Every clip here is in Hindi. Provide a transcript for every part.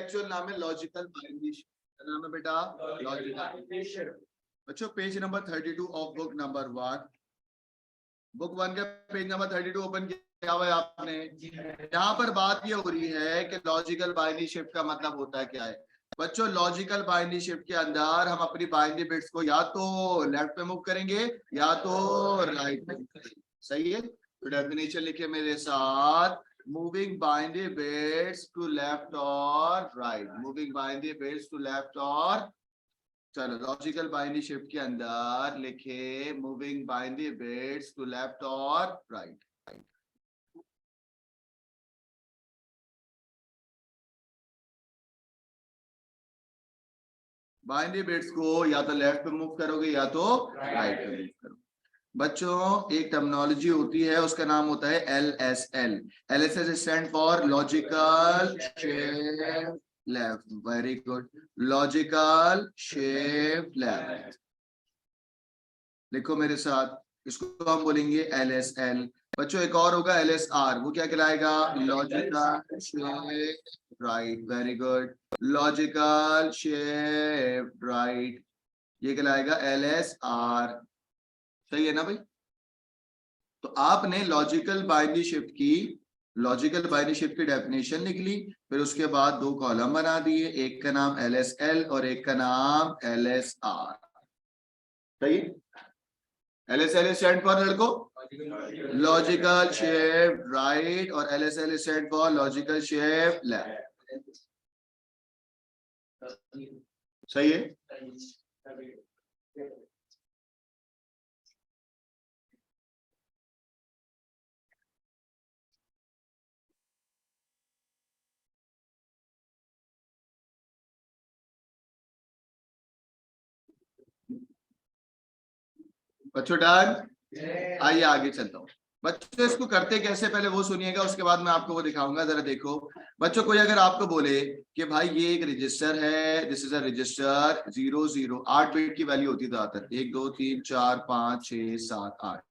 एक्चुअल नाम है लॉजिकल बाइनरी शिफ्ट। क्या नाम है बेटा? लॉजिकल। बच्चों page number 32 of book number 1, book 1 का पेज नंबर 32 ओपन किया हुआ है आपने। यहाँ पर बात ये हो रही है कि लॉजिकल बाइनरी शिफ्ट का मतलब होता है क्या है। बच्चों लॉजिकल बाइनरी शिफ्ट के अंदर हम अपनी बाइनरी बिट्स को या तो लेफ्ट में मूव करेंगे या तो राइट में मूव करेंगे। सही है, तो डेफिनेशन लिखे मेरे साथ, moving binary bits to left और right, moving binary bits to left और, चलो लॉजिकल बाइनरी शिफ्ट के अंदर लिखे moving binary bits to left और राइट। बाइनरी बिट्स को या तो लेफ्ट पे मूव करोगे या तो राइट पे मूव करोगे। बच्चों एक टर्मिनोलॉजी होती है, उसका नाम होता है LSL। LSL stand for logical shift left. Very good, logical shift left. लिखो मेरे साथ, इसको हम बोलेंगे LSL। बच्चों एक और होगा LSR, वो क्या कहलाएगा? Logical shift right. Very good, logical shift right, ये कहलाएगा LSR। सही है ना भाई? तो आपने लॉजिकल बाइनरी शिफ्ट की, लॉजिकल बाइनरी शिफ्ट की डेफिनेशन लिख ली, फिर उसके बाद दो कॉलम बना दिए, एक का नाम LSL और एक का नाम LSR। सही, LSL स्टैंड फॉर लड़को लॉजिकल शिफ्ट राइट और LSL stand for logical shift left. सही है। बच्चों डन? आइए आगे चलता हूँ। बच्चों इसको करते कैसे पहले वो सुनिएगा, उसके बाद मैं आपको वो दिखाऊंगा। जरा देखो बच्चों, कोई अगर आपको बोले कि भाई ये एक रजिस्टर है, this is a resistor 00, 8 bit की वैल्यू होती है ज्यादातर, 1 2 3 4 5 6 7 8,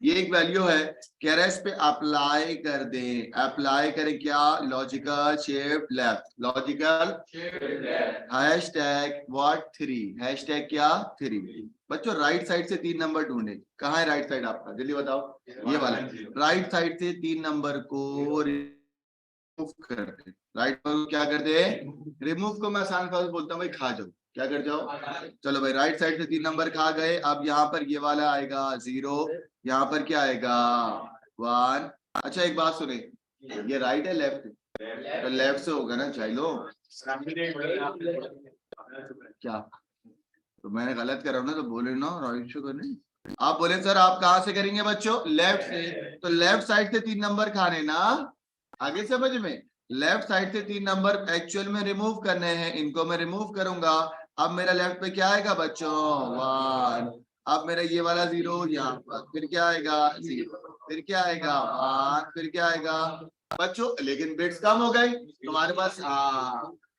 ये एक वैल्यू है, कह रहा है इस पे अप्लाई कर दें। अप्लाई करें क्या? Logical shift left, logical hashtag what 3, hashtag क्या 3। बच्चों राइट साइड से 3 नंबर ढूंढे, कहाँ है राइट साइड आपका, जल्दी बताओ। ये वाला राइट साइड से 3 नंबर को रिमूव कर दे। राइट पर क्या कर दे? रिमूव को मैं आसान भाषा बोलता हूँ भाई, खा जाओ, क्या कर जाओ। चलो भाई राइट साइड से 3 नंबर खा गए। अब यहाँ पर ये वाला आएगा 0, यहाँ पर क्या आएगा 1। अच्छा एक बात सुने, ये राइट है लेफ्ट है? तो लेफ्ट से होगा ना चाइलो। क्या तो मैंने गलत कर रहा हूँ ना, तो बोले ना राइट से करने। आप बोले सर आप कहाँ से करेंगे बच्चों? लेफ्ट से। तो लेफ्ट साइड से 3 नंबर खाने ना, आगे समझ में। लेफ्ट साइड से 3 नंबर एक्चुअल में रिमूव करने हैं, इनको मैं रिमूव करूंगा। अब मेरा लेफ्ट पे क्या आएगा बच्चों 1। अब मेरा ये वाला 0 यहाँ पर, फिर क्या आएगा 0, फिर क्या आएगा 1, फिर क्या आएगा बच्चों। लेकिन बिट्स कम हो गई तुम्हारे पास।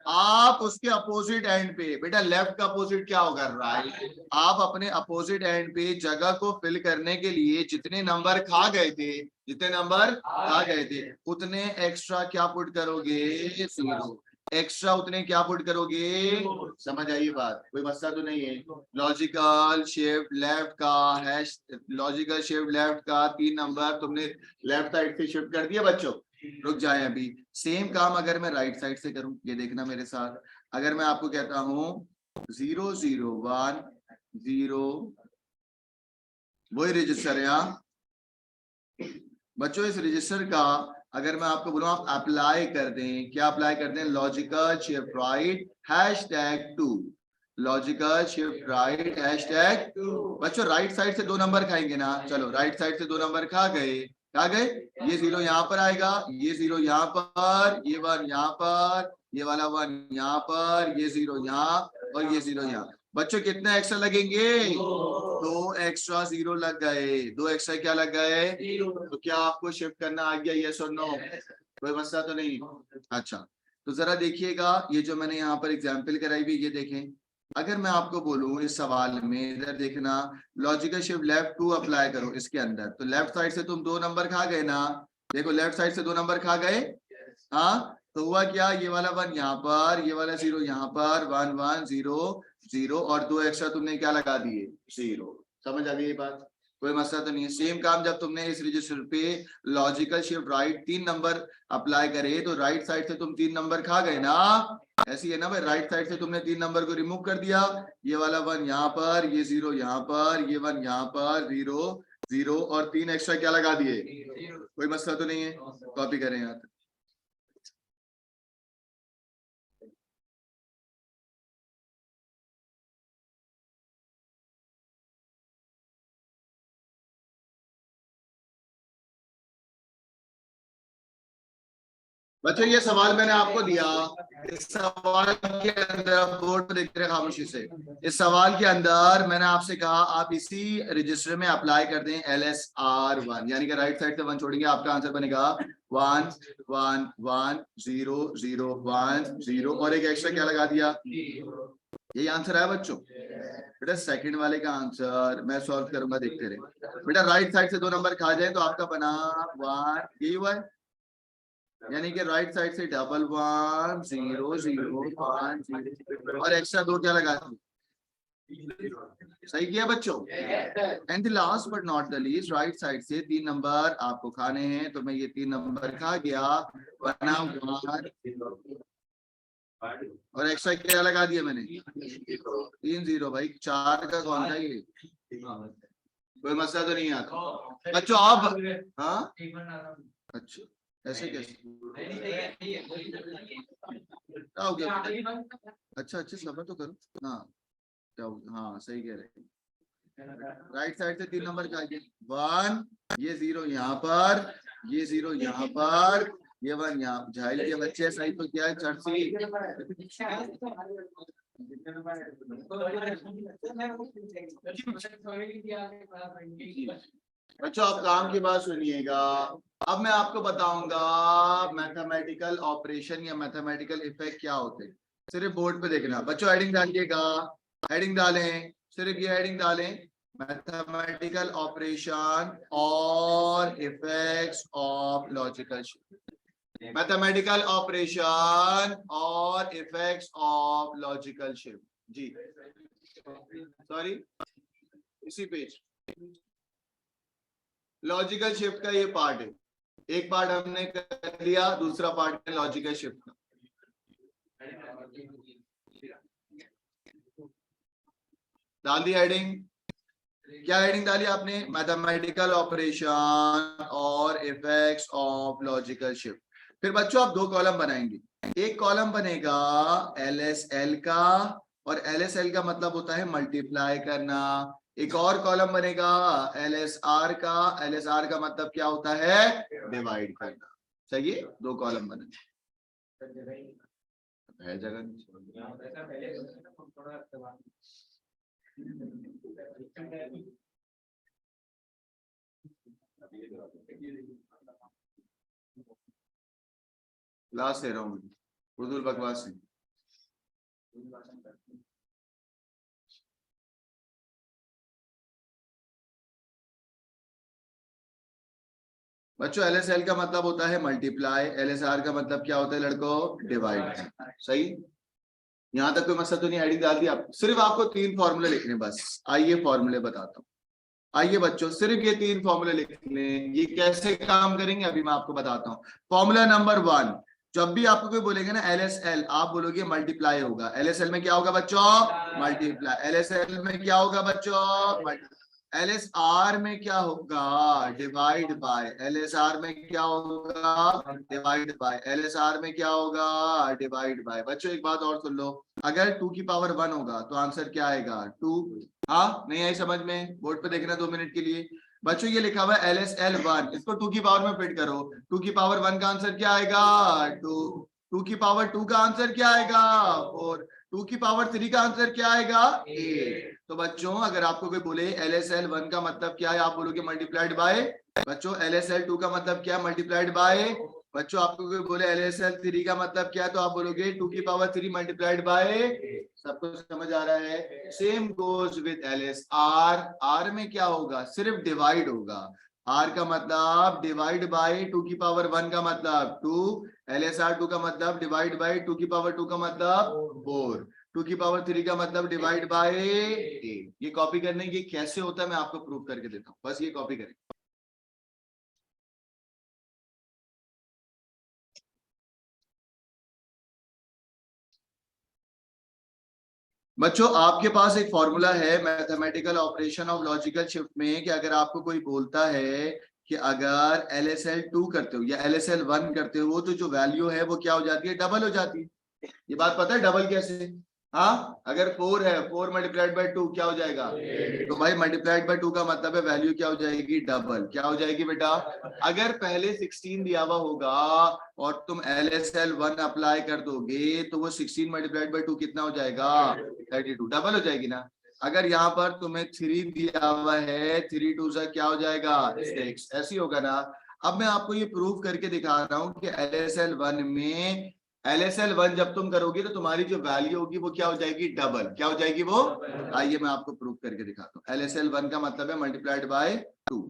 आप उसके अपोजिट एंड पे बेटा, लेफ्ट का अपोजिट क्या होगा राइट। आप अपने अपोजिट एंड पे जगह को फिल करने के लिए जितने नंबर खा गए थे, जितने नंबर खा गए थे उतने एक्स्ट्रा क्या पुट करोगे 0, एक्स्ट्रा उतने क्या पुट करोगे। समझ आई बात? कोई मसला तो नहीं है। लॉजिकल शिफ्ट लेफ्ट का हैश, लॉजिकल शिफ्ट लेफ्ट का 3 नंबर तुमने लेफ्ट साइड से शिफ्ट कर दिया बच्चों। रुक जाए अभी, सेम काम अगर मैं राइट साइड से करूं, ये देखना मेरे साथ। अगर मैं आपको कहता हूं 0 0 1 0, वही रजिस्टर है यहाँ बच्चों। इस रजिस्टर का अगर मैं आपको बोलूं आप अप्लाई कर दें, क्या अप्लाई कर दें? Logical shift right hashtag 2, logical shift right hashtag 2। बच्चों राइट साइड से 2 नंबर खाएंगे ना, चलो राइट साइड से 2 नंबर खा गए, खा गए। ये 0 यहाँ पर आएगा, ये 0 यहाँ पर, ये 1 यहाँ पर, ये वाला 1 यहाँ पर, ये 0 यहाँ और ये 0 यहाँ। बच्चों कितने एक्स्ट्रा लगेंगे? 2 एक्स्ट्रा 0 लग गए, 2 एक्स्ट्रा क्या लग गए? तो क्या आपको शिफ्ट करना आ गया? यस और नो? कोई मसला तो नहीं। अच्छा तो जरा देखिएगा, ये जो मैंने यहाँ पर एग्जाम्पल कराई हुई, ये देखें। अगर मैं आपको बोलूं इस सवाल में, इधर देखना, लॉजिकल शिफ्ट लेफ्ट 2 अप्लाई करो इसके अंदर, तो लेफ्ट साइड से तुम 2 नंबर खा गए ना। देखो लेफ्ट साइड से 2 नंबर खा गए, हाँ। तो हुआ क्या, ये वाला 1 यहाँ पर, ये वाला 0 यहाँ पर, 1 1 0 0 और 2 एक्स्ट्रा तुमने क्या लगा दिए, 0। समझ आ गई ये बात, कोई मसला तो नहीं है। सेम काम जब तुमने इस रजिस्टर पे logical shift right 3 number apply करे तो राइट साइड से तुम 3 नंबर खा गए ना, ऐसी है ना भाई। राइट साइड से तुमने 3 नंबर को रिमूव कर दिया, ये वाला 1 यहाँ पर, ये 0 यहाँ पर, ये 1 यहाँ पर, 0 0 और 3 एक्स्ट्रा क्या लगा दिए, कोई मसला तो नहीं है। कॉपी करें यहाँ तक। बच्चों ये सवाल मैंने आपको दिया, इस सवाल के अंदर आप बोर्ड पर देख रहे हैं खामोशी से, इस सवाल के अंदर मैंने आपसे कहा आप इसी रजिस्टर में अप्लाई कर दें LSR1, यानी कि राइट साइड से 1 छोड़ेंगे, आपका आंसर बनेगा 1 1 1 0 0 1 0 और एक एक्स्ट्रा क्या लगा दिया, यही आंसर है बच्चों। बेटा सेकंड वाले का आंसर मैं सॉल्व करूंगा, देखते रहे बेटा। राइट साइड से 2 नंबर खा जाए तो आपका बना 1, यही हुआ है, यानी कि राइट साइड से 1 1 0 0 5 0 और एक्स्ट्रा 2 क्या लगा दी, सही किया बच्चों। And the last but not the least, right side से 3 नंबर आपको खाने हैं, तो मैं ये 3 नंबर खा गया, बना 1 और एक्स्ट्रा क्या लगा दिया मैंने, 3 0। भाई 4 का कौन था ये, कोई मसला तो नहीं आता बच्चों आप। हाँ अच्छा ऐसे कैसे, क्या हो गया, अच्छा अच्छा सबर तो करो। हाँ क्या हो गया, हाँ सही कह रहे हैं। राइट साइड से 3 नंबर क्या है, 1, ये 0 यहाँ पर, ये 0 यहाँ पर, ये 1 यहाँ, झाइल के बच्चे सही तो क्या है, चर्ची। बच्चों आप काम की बात सुनिएगा, अब मैं आपको बताऊंगा मैथमेटिकल ऑपरेशन या मैथमेटिकल इफेक्ट क्या होते हैं, सिर्फ बोर्ड पे देखना बच्चों। हेडिंग डालिएगा, हेडिंग डालें, सिर्फ ये हेडिंग डालें, मैथमेटिकल ऑपरेशन और effects of logical shift, mathematical operation और इफेक्ट्स ऑफ लॉजिकल शिफ्ट। जी सॉरी इसी पेज लॉजिकल शिफ्ट का ये पार्ट है, एक पार्ट हमने कर लिया, दूसरा पार्ट है लॉजिकल शिफ्ट का। डाल दी हेडिंग, क्या हेडिंग डाली आपने, मैथमेटिकल ऑपरेशन और इफेक्ट्स ऑफ लॉजिकल शिफ्ट। फिर बच्चों आप 2 कॉलम बनाएंगे, एक कॉलम बनेगा LSL का, और LSL का मतलब होता है मल्टीप्लाई करना, एक और कॉलम बनेगा LSR का, LSR का मतलब क्या होता है, डिवाइड करना। चाहिए 2 कॉलम बने है जगह। क्लास ले रहा हूँ उर्दू बकवास से। बच्चों LSL का मतलब होता है मल्टीप्लाई, LSR का मतलब क्या होता है लड़कों, डिवाइड। सही, यहाँ तक कोई मसला तो नहीं, हेडिंग डाल दी आप, सिर्फ आपको 3 फॉर्मूले लिखने बस। आइए फॉर्मूले बताता हूँ, आइए बच्चों सिर्फ ये 3 फॉर्मूले लिखने, ये कैसे काम करेंगे अभी मैं आपको बताता हूँ। फॉर्मूला नंबर 1, जब भी आपको कोई बोलेंगे ना LSL, आप बोलोगे मल्टीप्लाई होगा। LSL में क्या होगा बच्चों, मल्टीप्लाई। LSL में क्या होगा बच्चों, LSR में क्या होगा, डिवाइड बाय। LSR में क्या होगा, डिवाइड बाय। LSR में क्या होगा, डिवाइड बाय। बच्चों एक बात और सुन लो, अगर 2 की पावर 1 होगा तो आंसर क्या आएगा, 2। हाँ नहीं आई समझ में, बोर्ड पे देखना 2 मिनट के लिए। बच्चों ये लिखा हुआ है LSL1, इसको 2 की पावर में फिट करो, 2 की पावर 1 का आंसर क्या आएगा, 2। 2 की पावर 2 का आंसर क्या आएगा, 4। 2 की पावर 3 का आंसर क्या आएगा, 8। तो बच्चों अगर आपको कोई बोले LSL1 का मतलब क्या है, आप बोलोगे मल्टीप्लाइड बाय। बच्चों LSL2 का मतलब क्या है, मल्टीप्लाइड बाय। बच्चों आपको कोई बोले LSL3 का मतलब क्या है, तो आप बोलोगे 2 की पावर 3 मल्टीप्लाइड बाय। सबको समझ आ रहा है। Same goes with LSR, R में क्या होगा, सिर्फ डिवाइड होगा। R का मतलब डिवाइड बाय, 2 की पावर 1 का मतलब 2, LSR 2 का मतलब डिवाइड बाय 2 की पावर 2 का मतलब 4, 2 की पावर 3 का मतलब डिवाइड बाय 8। ये कॉपी करने की कैसे होता है मैं आपको प्रूव करके देता हूं, बस ये कॉपी करें। बच्चों आपके पास एक फॉर्मूला है mathematical operation of logical shift में कि अगर आपको कोई बोलता है कि अगर LSL2 करते हो या LSL1 करते हो तो जो वैल्यू है वो क्या हो जाती है, डबल हो जाती है। ये बात पता है डबल कैसे? हाँ, अगर 4 है 4 मल्टीप्लाइड बाय 2 क्या हो जाएगा, तो भाई मल्टीप्लाइड बाय 2 का मतलब है वैल्यू क्या हो जाएगी, डबल। क्या हो जाएगी बेटा? अगर पहले 16 दिया हुआ होगा और तुम LSL1 अप्लाई कर दोगे तो वो 16 मल्टीप्लाइड बाय 2 कितना हो जाएगा, 32, डबल हो जाएगी ना। अगर यहाँ पर तुम्हें 3 दिया हुआ है, 3 2 से क्या हो जाएगा, 6, ऐसी होगा ना। अब मैं आपको ये प्रूव करके दिखा रहा हूँ कि LSL1 में LSL1 जब तुम करोगे तो तुम्हारी जो वैल्यू होगी वो क्या हो जाएगी, डबल। क्या हो जाएगी वो? आइए मैं आपको प्रूव करके दिखाता हूँ। LSL1 का मतलब है मल्टीप्लाइड बाय 2।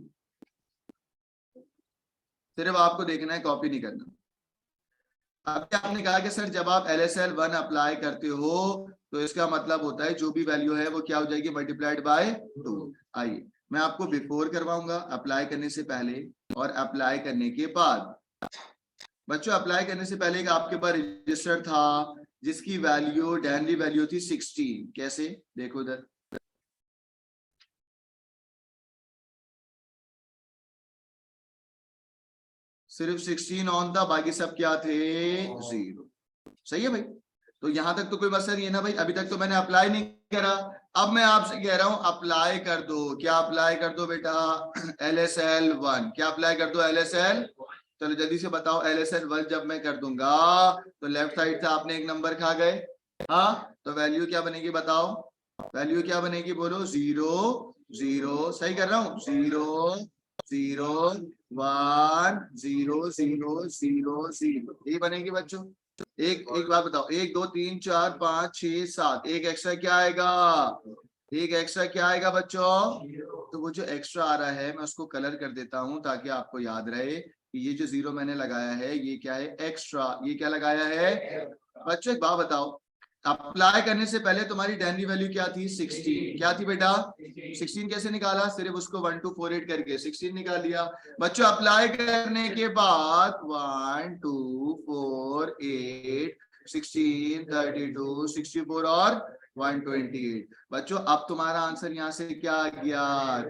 सिर्फ आपको देखना है, कॉपी नहीं करना। अभी आपने कहा कि सर जब आप LSL1 अप्लाई करते हो तो इसका मतलब होता है जो भी वैल्यू है वो क्या हो जाएगी, मल्टीप्लाइड बाय 2। आइए मैं आपको बिफोर करवाऊंगा, अप्लाई करने से पहले और अप्लाई करने के बाद। बच्चों अप्लाई करने से पहले एक आपके पास रजिस्टर था जिसकी वैल्यू डेनली वैल्यू थी 16। कैसे, देखो इधर, सिर्फ 16 ऑन था, बाकी सब क्या थे, 0। सही है भाई? तो यहां तक तो कोई मसला नहीं है ना भाई। अभी तक तो मैंने अप्लाई नहीं करा, अब मैं आपसे कह रहा हूं अप्लाई कर दो। क्या अप्लाई कर दो बेटा, LSL1। क्या अप्लाई कर दो, LSL। चलो जल्दी से बताओ, LSL1 जब मैं कर दूंगा तो लेफ्ट साइड से आपने एक नंबर खा गए। हाँ, तो वैल्यू क्या बनेगी बताओ, वैल्यू क्या बनेगी, बोलो, 0 0। सही कर रहा हूँ, 0 0 1 0 0 0 0, ये बनेगी बच्चों। एक एक बात बताओ, 1 2 3 4 5 6 7, एक एक्स्ट्रा क्या आएगा, एक एक्स्ट्रा क्या आएगा बच्चों? तो वो जो एक्स्ट्रा आ रहा है मैं उसको कलर कर देता हूं ताकि आपको याद रहे कि ये जो 0 मैंने लगाया है ये क्या है, एक्स्ट्रा। ये क्या लगाया है बच्चों, एक बात बताओ, अप्लाई करने से पहले तुम्हारी डेनली वैल्यू क्या थी, 16। क्या थी बेटा, 16 कैसे निकाला, सिर्फ उसको 1 2 4 8 करके 16 निकाल लिया। बच्चों अप्लाई करने के बाद 1 2 4 8 16 32 64 और 128। बच्चों अब तुम्हारा आंसर यहाँ से क्या आ गया,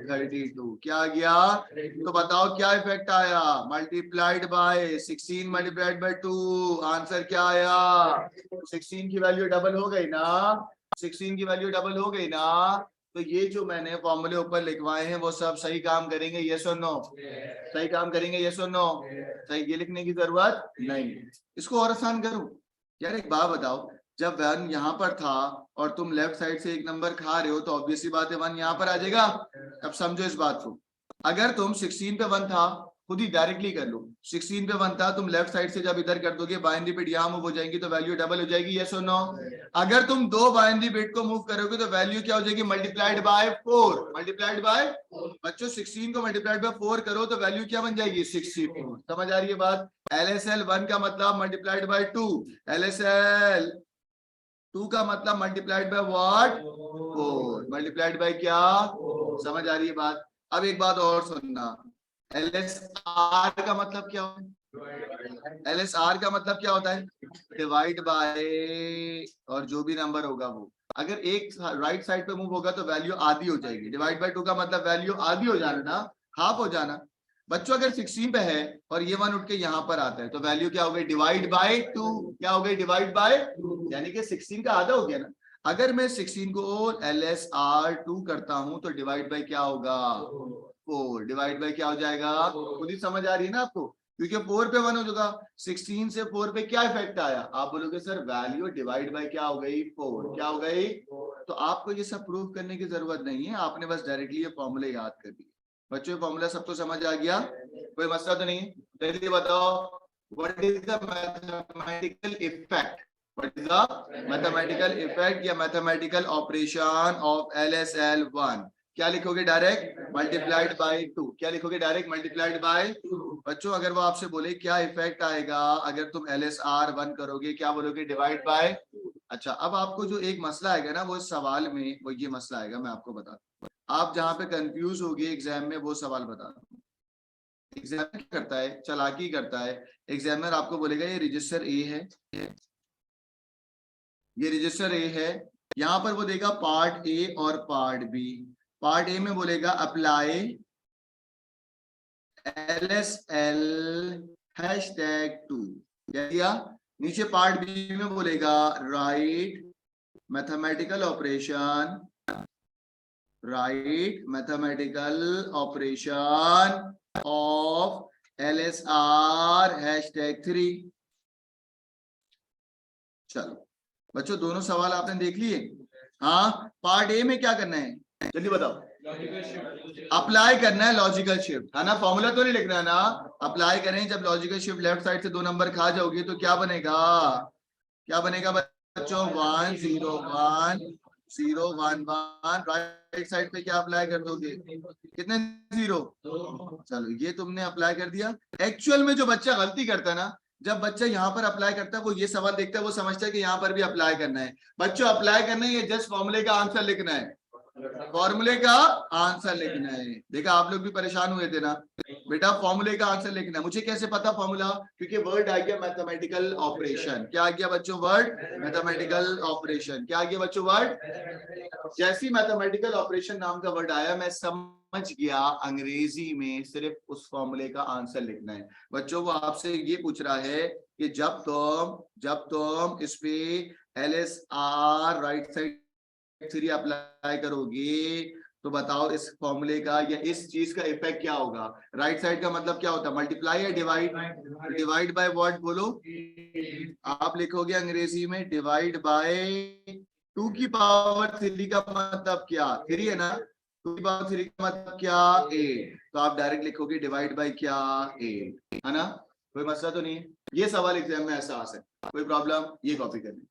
32। क्या आ गया, तो बताओ क्या इफेक्ट आया, multiplied by 16 multiplied by 2, answer क्या आया, 16 की वैल्यू डबल हो गई ना, 16 की वैल्यू डबल हो गई ना। तो ये जो मैंने फॉर्मूले ऊपर लिखवाए हैं वो सब सही काम करेंगे, यस और नो, सही काम करेंगे, यस और नो। सही, ये लिखने की जरूरत नहीं। इसको और आसान करूं यार, एक बात बताओ, जब 1 यहाँ पर था और तुम लेफ्ट साइड से एक नंबर खा रहे हो तो ऑब्वियसली बात है 1 यहाँ पर आ जाएगा। अब समझो इस बात को, अगर तुम 16 पे 1 था, खुद ही डायरेक्टली कर लो, 16 पे 1 था, तुम लेफ्ट साइड से जब इधर कर दोगे बाइनरी बिट यहाँ मूव हो जाएंगी तो वैल्यू डबल हो जाएगी, यस और नो। अगर तुम दो बाइनरी बिट को मूव करोगे तो वैल्यू क्या हो जाएगी, मल्टीप्लाइड बाय 4, मल्टीप्लाइड बाय। बच्चों 16 को मल्टीप्लाइड बाय 4 करो तो वैल्यू क्या बन जाएगी, 64। समझ आ रही है बात? LSL1 का मतलब मल्टीप्लाइड बाय 2, LSL2 का मतलब multiplied by what, 4, multiplied by क्या, समझ आ रही है बात? अब एक बात और सुनना, LSR का मतलब क्या होता है, LSR का मतलब क्या होता है, डिवाइड बाय, और जो भी नंबर होगा वो अगर एक राइट साइड पे मूव होगा तो वैल्यू आधी हो जाएगी। डिवाइड बाय 2 का मतलब वैल्यू आधी हो जाना ना, हाफ हो जाना। बच्चों अगर 16 पे है और ये 1 उठ के यहाँ पर आता है तो वैल्यू क्या हो गई, डिवाइड बाय 2। क्या हो गई, डिवाइड बाय 2, यानी कि 16 का आधा हो गया ना। अगर मैं 16 को LSR2 करता हूं तो डिवाइड बाय क्या होगा, 4, डिवाइड बाय क्या हो जाएगा, खुद ही समझ आ रही है ना आपको, क्योंकि 4 पे 1 हो जाएगा। 16 से 4 पे क्या इफेक्ट आया, आप बोलोगे सर वैल्यू डिवाइड बाय क्या हो गई, 4। क्या हो गई, तो आपको ये सब प्रूव करने की जरूरत नहीं है, आपने बस डायरेक्टली ये फॉर्मूले याद कर दिए। बच्चों फॉर्मूला सबको समझ आ गया, कोई मसला तो नहीं? जल्दी बताओ, what is the mathematical effect, what is the mathematical effect या मैथमेटिकल ऑपरेशन ऑफ LSL1? क्या लिखोगे डायरेक्ट मल्टीप्लाइड बाय 2। क्या लिखोगे डायरेक्ट मल्टीप्लाइड बाय। बच्चों अगर वो आपसे बोले क्या इफेक्ट आएगा अगर तुम LSR 1 करोगे, क्या बोलोगे डिवाइड बाय। अच्छा अब आपको जो एक मसला आएगा ना वो इस सवाल में वो ये मसला आएगा, मैं आपको बता दूं। आप जहां पे कंफ्यूज होगे एग्जाम में वो सवाल बता दूं। एग्जामिनर क्या करता है, चालाकी करता है। एग्जामिनर आपको बोलेगा ये रजिस्टर ए है, ये रजिस्टर ए है। यहां पर वो देगा पार्ट ए और पार्ट बी। पार्ट ए में बोलेगा अप्लाई LSL #2। क्या दिया। नीचे पार्ट बी में बोलेगा right mathematical operation, right mathematical operation of LSR #3। चलो बच्चों दोनों सवाल आपने देख लिए। हाँ पार्ट ए में क्या करना है जल्दी बताओ। अप्लाई करना है लॉजिकल शिफ्ट, है ना। फॉर्मूला तो नहीं लिखना है ना। अप्लाई करें जब लॉजिकल शिफ्ट लेफ्ट साइड से 2 नंबर खा जाओगे तो क्या बनेगा, क्या बनेगा बच्चों 1 0 1 0 1 1। राइट साइड पे क्या अप्लाई कर दोगे, कितने 0। चलो ये तुमने अप्लाई कर दिया। एक्चुअल में जो बच्चा गलती करता है ना, जब बच्चा यहाँ पर अप्लाई करता है वो ये सवाल देखता है, वो समझता है कि यहाँ पर भी अप्लाई करना है। बच्चों अप्लाई करना है, ये जस्ट फॉर्मूले का आंसर लिखना है, फॉर्मूले का आंसर लिखना है। देखा आप लोग भी परेशान हुए थे ना बेटा, फॉर्मूले का आंसर लिखना है। मुझे कैसे पता फॉर्मूला, क्योंकि वर्ड आ गया मैथमेटिकल ऑपरेशन। क्या आ गया बच्चों वर्ड मैथमेटिकल ऑपरेशन। क्या आ गया बच्चों वर्ड। जैसी मैथमेटिकल ऑपरेशन नाम का वर्ड आया मैं समझ गया अंग्रेजी में सिर्फ उस फॉर्मूले का आंसर लिखना है। बच्चों वो आपसे ये पूछ रहा है कि जब तुम इस पे LSR राइट साइड 3 अप्लाई करोगे तो बताओ इस फॉर्मूले का या इस चीज का इफेक्ट क्या होगा। राइट साइड का मतलब क्या होता है, मल्टीप्लाई या डिवाइड। डिवाइड बाय व्हाट बोलो, आप लिखोगे अंग्रेजी में डिवाइड बाय 2 की पावर 3 का मतलब क्या 3 है ना, 2 की पावर 3 का मतलब क्या 8। तो आप डायरेक्ट लिखोगे डिवाइड बाय क्या 8, है ना। कोई मसला तो नहीं है। ये सवाल एग्जाम में ऐसा आ सकता है, कोई प्रॉब्लम, ये कॉपी करनी।